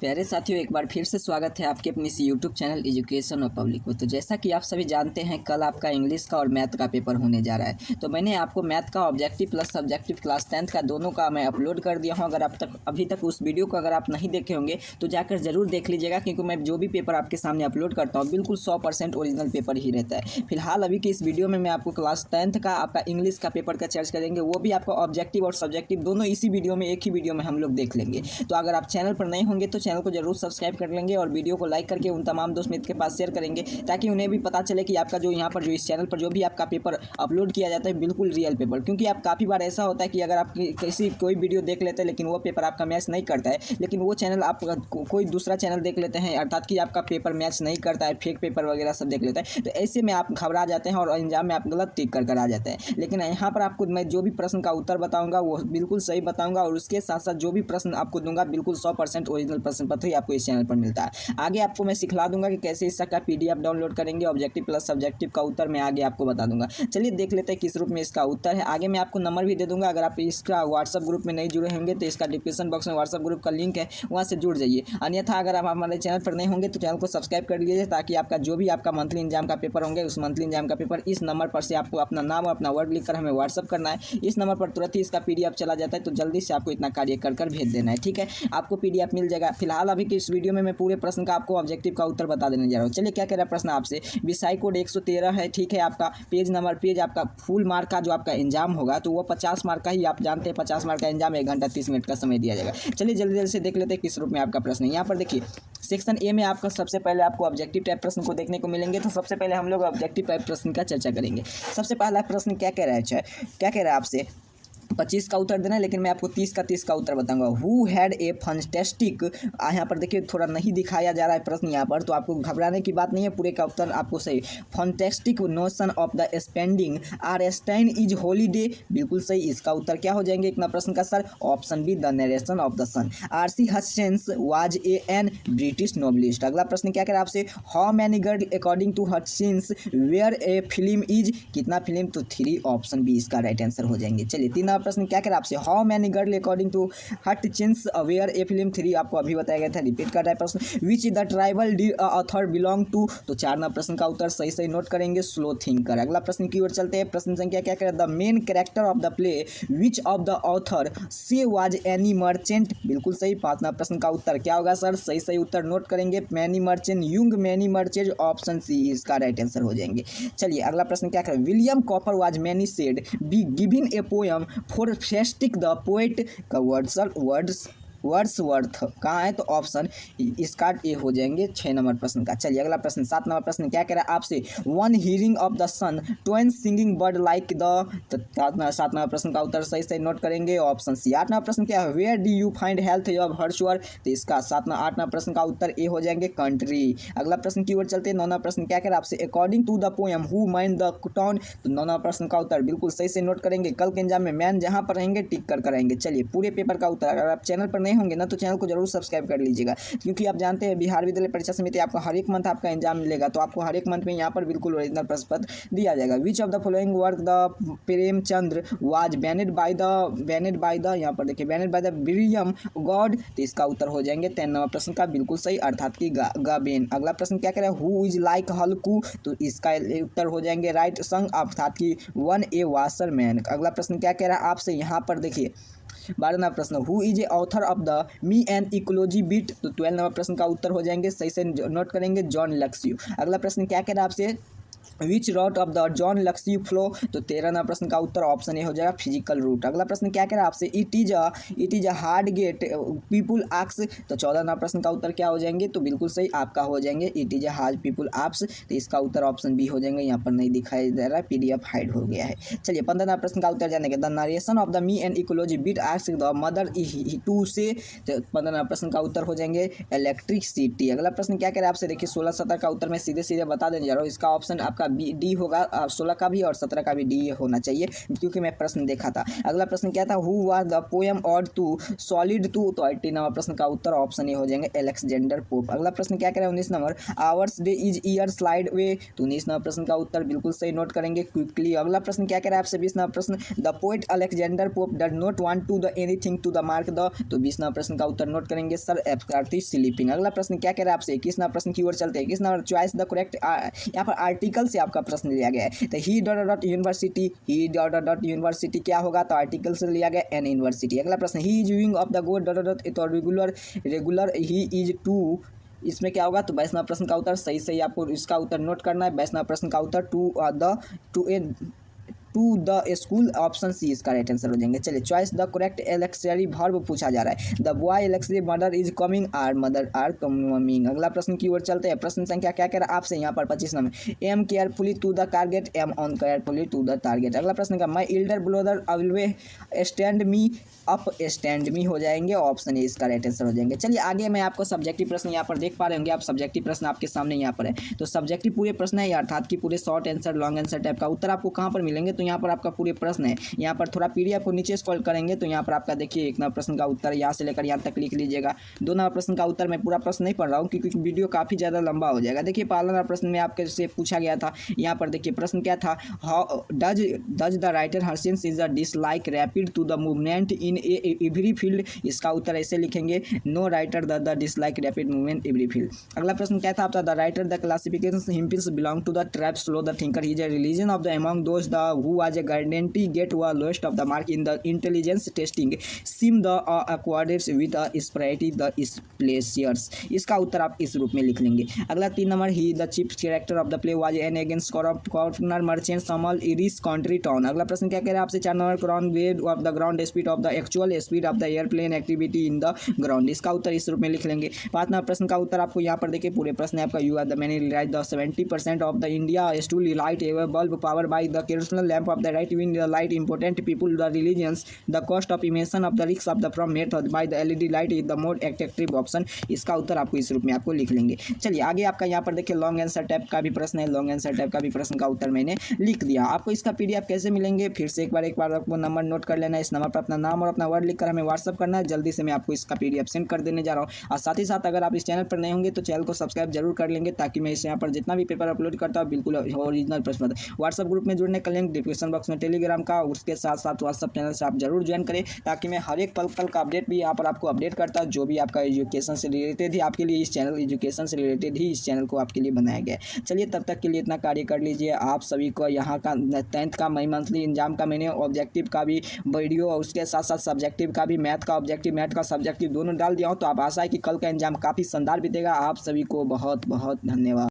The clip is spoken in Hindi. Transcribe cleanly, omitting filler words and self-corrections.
प्यारे साथियों, एक बार फिर से स्वागत है आपके अपने इसी यूट्यूब चैनल एजुकेशन और पब्लिक में। तो जैसा कि आप सभी जानते हैं, कल आपका इंग्लिश का और मैथ का पेपर होने जा रहा है। तो मैंने आपको मैथ का objective plus subjective class 10th का दोनों का मैं अपलोड कर दिया हूं। अगर आप अभी तक उस वीडियो को अगर आप नहीं देखे होंगे तो जाकर जरूर देख लीजिएगा, क्योंकि मैं जो भी पेपर आपके सामने अपलोड करता हूँ बिल्कुल 100% ओरिजिनल पेपर ही रहता है। फिलहाल अभी की इस वीडियो में मैं आपको क्लास 10th का आपका इंग्लिश का पेपर का चर्चा करेंगे, वो भी आपका ऑब्जेक्टिव और सब्जेक्टिव दोनों इसी वीडियो में, एक ही वीडियो में हम लोग देख लेंगे। तो अगर आप चैनल पर नए होंगे तो चैनल को जरूर सब्सक्राइब कर लेंगे और वीडियो को लाइक करके उन तमाम दोस्त मित्र के पास शेयर करेंगे, ताकि उन्हें भी पता चले कि आपका जो यहाँ पर जो इस चैनल पर जो भी आपका पेपर अपलोड किया जाता है बिल्कुल रियल पेपर। क्योंकि आप काफ़ी बार ऐसा होता है कि अगर आप किसी कोई वीडियो देख लेते हैं लेकिन वो पेपर आपका मैच नहीं करता है, लेकिन वो चैनल आप कोई दूसरा चैनल देख लेते हैं, अर्थात कि आपका पेपर मैच नहीं करता है, फेक पेपर वगैरह सब देख लेते हैं, तो ऐसे में आप घबरा जाते हैं और एग्जाम में आप गलत टिक कर आ जाते हैं। लेकिन यहाँ पर आपको मैं जो भी प्रश्न का उत्तर बताऊंगा वो बिल्कुल सही बताऊंगा, और उसके साथ साथ जो भी प्रश्न आपको दूंगा बिल्कुल 100% ओरिजिनल प्रश्न पत्र ही आपको इस चैनल पर मिलता है। आगे आपको मैं सिखला दूंगा कि कैसे इसका PDF डाउनलोड करेंगे, ऑब्जेक्टिव प्लस सब्जेक्टिव का उत्तर मैं आगे आपको बता दूंगा। चलिए देख लेते हैं किस रूप में इसका उत्तर है। आगे मैं आपको नंबर भी दे दूंगा। अगर आप इसका व्हाट्सअप ग्रुप में नहीं जुड़े होंगे तो इसका डिस्क्रिप्शन बॉक्स में व्हाट्सअप ग्रुप का लिंक है, वहाँ से जुड़ जाइए। अन्यथा अगर आप हमारे चैनल पर नहीं होंगे तो चैनल को सब्सक्राइब कर लीजिए, ताकि आपका जो भी आपका मंथली एग्जाम का पेपर होंगे उस मंथली एग्जाम का पेपर इस नंबर पर से आपको अपना नाम और अपना वर्ड लिखकर हमें व्हाट्सअप करना है। इस नंबर पर तुरंत ही इसका PDF चला जाता है, तो जल्दी से आपको इतना कार्य कर भेज देना है, ठीक है। आपको PDF मिल जाएगा। फिलहाल अभी की इस वीडियो में मैं पूरे प्रश्न का आपको ऑब्जेक्टिव का उत्तर बता देने जा रहा हूँ। चलिए क्या कह रहा है प्रश्न आपसे। विषय कोड 113 है, ठीक है। आपका पेज आपका फुल मार्क का जो आपका एग्जाम होगा तो वो 50 मार्क का ही, आप जानते हैं 50 मार्क का एग्जाम 1 घंटा 30 मिनट का समय दिया जाएगा। चलिए जल्दी जल्दी से देख लेते हैं किस रूप में आपका प्रश्न है। यहाँ पर देखिए सेक्शन ए में आपका सबसे पहले आपको ऑब्जेक्टिव टाइप प्रश्न को देखने को मिलेंगे। तो सबसे पहले हम लोग ऑब्जेक्टिव टाइप प्रश्न का चर्चा करेंगे। सबसे पहला प्रश्न क्या कह रहा है आपसे 25 का उत्तर देना है, लेकिन मैं आपको 30 का उत्तर बताऊंगा। हु हैड ए फंटेस्टिक, यहाँ पर देखिए थोड़ा नहीं दिखाया जा रहा है प्रश्न यहाँ पर, तो आपको घबराने की बात नहीं है, पूरे का उत्तर आपको सही। Fantastic notion of the spending are स्टाइन इज हॉलीडे, बिल्कुल सही। इसका उत्तर क्या हो जाएंगे इतना प्रश्न का सर? Option B, the narration of the sun. R.C. Hutchins was an British novelist. अगला प्रश्न क्या कह रहा है आपसे। How many girl according to Hutchins were a film is, कितना फिल्म? तो 3, ऑप्शन बी इसका राइट आंसर हो जाएंगे। चलिए 3 प्रश्न क्या कह रहा है आपसे। How many girl according to Hutchins were a film 3, आपको अभी बताया गया था, रिपीट कर रहा है प्रश्न। Which the tribal author belong to, तो 4 प्रश्न का उत्तर सही नोट करेंगे, स्लो थिंकर। अगला प्रश्न की ओर चलते हैं। प्रश्न संख्या क्या कह रहा है। The main character of the play which of the author से वाज एनी मर्चेंट, बिल्कुल सही। 5वां प्रश्न का उत्तर क्या होगा सर? सही उत्तर नोट करेंगे, many merchant young many merchants, option C इसका राइट आंसर हो जाएंगे। चलिए अगला प्रश्न क्या करें। William Cowper was many said be given a poem for festive the poet का वर्ड्सवर्थ कहाँ है? तो ऑप्शन इसका ए हो जाएंगे 6 प्रश्न का। चलिए अगला प्रश्न 7वां प्रश्न क्या कह रहा है आपसे। One hearing of the sun twain singing bird like the, तो 7वां प्रश्न का उत्तर सही नोट करेंगे, ऑप्शन सी। 8वां प्रश्न क्या है। Where do you find health of हर्षवर, तो इसका 8वां प्रश्न का उत्तर ए हो जाएंगे, कंट्री। अगला प्रश्न की ओर चलते हैं। 9वां प्रश्न क्या कह रहा है आपसे। According to the poem who mine the town, तो 9वां प्रश्न का उत्तर बिल्कुल सही से नोट करेंगे। कल के एग्जाम में मैन जहां पर रहेंगे टिक कर कराएंगे। चलिए पूरे पेपर का उत्तर, अगर आप चैनल पर नहीं होंगे ना तो चैनल को जरूर सब्सक्राइब कर लीजिएगा, क्योंकि आप जानते हैं बिहार विद्यालय परीक्षा समिति आपको हर एक मंथ आपका एग्जाम मिलेगा, तो आपको हर एक मंथ में यहाँ पर बिल्कुल ओरिजिनल प्रश्न पत्र दिया जाएगा। Which of the following work the Premchandra was banned by the, यहाँ पर देखिए banned by the William God, तो इसका उत्तर हो जाएंगे 13वां प्रश्न का बिल्कुल सही, अर्थात की गाबेन। अगला प्रश्न क्या कह रहा है। हु इज लाइक हल्कू, तो इसका उत्तर हो जाएंगे राइट संग, अर्थात की वन ए वाशरमैन। अगला प्रश्न क्या कह रहा है आपसे। यहाँ पर देखिए 12वां प्रश्न। Who is a author of the me and ecology bit, तो 12वां प्रश्न का उत्तर हो जाएंगे, सही से नोट करेंगे, जॉन लक्ष्यू। अगला प्रश्न क्या कह रहा है आपसे। Which route of the John लक्ष्यू फ्लो, तो 13वां प्रश्न का उत्तर ऑप्शन ए हो जाएगा, फिजिकल रूट। अगला प्रश्न क्या कह रहा है आपसे। It is a hard get people ox, तो 14वां प्रश्न का उत्तर क्या हो जाएंगे, तो बिल्कुल सही आपका हो जाएंगे it is a hard people apps, तो इसका उत्तर ऑप्शन बी हो जाएंगे। यहाँ पर नहीं दिखाई दे रहा है, PDF हाइड हो गया है। चलिए 15वां प्रश्न का उत्तर जानेंगे। The narration of the me and ecology bit ask the mother to say, तो 15वां प्रश्न का उत्तर हो जाएंगे इलेक्ट्रिसिटी। अगला प्रश्न क्या कह रहा है आपसे। देखिए 16 17 का उत्तर मैं सीधे बता देने जा रहा हूँ। इसका ऑप्शन आपका डी होगा, 16 का भी और 17 का भी डी होना चाहिए, क्योंकि मैं प्रश्न देखा था। अगला प्रश्न क्या था, हु वाज द पोएम और टू सॉलिड टू, तो 18 नंबर प्रश्न का उत्तर ऑप्शन ए हो जाएंगे अलेक्जेंडर पोप। अगला प्रश्न क्या कह रहा है 19 number, hours day is year slide way, तो 19 नंबर प्रश्न का उत्तर बिल्कुल सही नोट करेंगे क्विकली। अगला प्रश्न क्या कह रहा है आपसे 20 नंबर प्रश्न, the poet Alexander Pope does not want to the anything to the mark the, तो 20 नंबर प्रश्न का उत्तर नोट करेंगे सर एब्सकार्टी स्लीपिंग। अगला प्रश्न क्या कह रहा है आपसे 21 नंबर प्रश्न की ओर चलते हैं। 21 नंबर चॉइस द करेक्ट, यहाँ पर आर्टिकल से आपका प्रश्न लिया गया है, तो ही डॉट डॉट यूनिवर्सिटी, ही डॉट डॉट यूनिवर्सिटी क्या होगा, तो आर्टिकल से लिया गया एन यूनिवर्सिटी। अगला प्रश्न, he is wing of the god dot dot, तो रेगुलर ही इज टू, इसमें क्या होगा, तो 22 नंबर प्रश्न का उत्तर सही आपको इसका उत्तर नोट करना है। 22 नंबर प्रश्न का उत्तर to the school, option C इसका राइट आंसर हो जाएंगे। चलिए choice the correct auxiliary verb पूछा जा रहा है, the boy auxiliary mother is coming, or mother are coming. अगला प्रश्न की ओर चलते हैं। प्रश्न संख्या क्या कह रहा है आपसे यहाँ पर 25 number, aim carefully to the target, aim on carefully to the target. अगला प्रश्न का, my elder brother always stand me up, stand me हो जाएंगे, ऑप्शन ए इसका राइट आंसर हो जाएंगे। चलिए आगे मैं आपको सब्जेक्टिव प्रश्न यहाँ पर देख पा रहे होंगे आप, सब्जेक्टिव प्रश्न आपके सामने यहाँ पर है, तो सब्जेक्टिव पूरे प्रश्न है अर्थात कि पूरे short answer long answer type का उत्तर आपको कहाँ पर मिलेंगे, तो यहाँ पर आपका पूरे प्रश्न है। यहाँ पर थोड़ा पीडीएफ को नीचे स्क्रॉल करेंगे तो यहाँ पर आपका देखिए 1 नंबर प्रश्न का उत्तर यहाँ से लेकर यहाँ तक लिख लीजिएगा। 2 नंबर प्रश्न का उत्तर मैं पूरा प्रश्न नहीं पढ़ रहा हूँ क्योंकि वीडियो काफ़ी ज़्यादा लंबा हो जाएगा। देखिए पहला नंबर प्रश्न में आपके से पूछा गया था, यहाँ पर देखिए प्रश्न क्या था, हाउ डज द राइटर हर्सेंस is a dislike rapid to the movement in every field, इसका उत्तर ऐसे लिखेंगे, no writer the dislike rapid movement every field. अगला प्रश्न क्या था आपका, the writer the classification himself belong to the tribe slow the thinker, is a religion of the among those the who was a guarantee get व lowest of the mark in the intelligence testing, SIM the awkwards with a sprightly the splashers, इसका उत्तर आप इस रूप में लिख लेंगे। अगला 3 number, he the chief character of the play was an against corrupt corner merchant समल इरिस कंट्री टाउन। अगला प्रश्न क्या कह रहा है आपसे 4 number, ground wave of the ground speed of the actual speed of the aeroplane activity in the ground, इसका उत्तर इस रूप में लिख लेंगे। 5 नंबर प्रश्न का उत्तर आपको यहाँ पर देखिए पूरे प्रश्न है आपका, you are the many right the 70% of the India stool light ever bulb power by the kerosene lamp of the right wing the light important people the religions the cost of emission of the risks of the from method by the LED light is the more attractive option, इसका उत्तर आपको इस रूप में आपको लिख लेंगे। चलिए आगे आपका यहाँ पर देखिए लॉन्ग आंसर टाइप का भी प्रश्न है, लॉन्ग आंसर टाइप का भी प्रश्न का उत्तर मैंने लिख दिया। आपको इसका पीडीएफ कैसे मिलेंगे, फिर से एक बार आपको नंबर नोट कर लेना है, इस नंबर पर अपना नाम और अपना वर्ड लिखकर हमें व्हाट्सअप करना है, जल्दी से मैं आपको इसका पीडीएफ सेंड कर देने जा रहा हूँ। और साथ ही साथ अगर आप इस चैनल पर नए होंगे तो चैनल को सब्सक्राइब जरूर कर लेंगे ताकि मैं इस यहाँ पर जितना भी पेपर अपलोड करता हूँ बिल्कुल ओरिजिनल प्रश्न। व्हाट्सअप ग्रुप में जुड़ने का लिंक डिस्क्रिप्शन बॉक्स में टेलीग्राम का, उसके साथ साथ व्हाट्सअप चैनल से आप जरूर ज्वाइन करें ताकि मैं हर एक पल का अपडेट भी यहाँ पर आपको अपडेट करता हूँ, जो भी आपका एजुकेशन से रिलेटेड ही आपके लिए इस चैनल एजुकेशन से रिलेटेड ही इस चैनल को आपके लिए बनाया गया है। चलिए तब तक के लिए इतना कार्य कर लीजिए। आप सभी को यहाँ का 10th का मई मंथली एग्जाम का मैंने ऑब्जेक्टिव का भी वीडियो और उसके साथ साथ सब्जेक्टिव का भी, मैथ का ऑब्जेक्टिव मैथ का सब्जेक्टिव दोनों डाल दिया हूँ, तो आप आशा है कि कल का एग्जाम काफ़ी शानदार बीतेगा। आप सभी को बहुत बहुत धन्यवाद।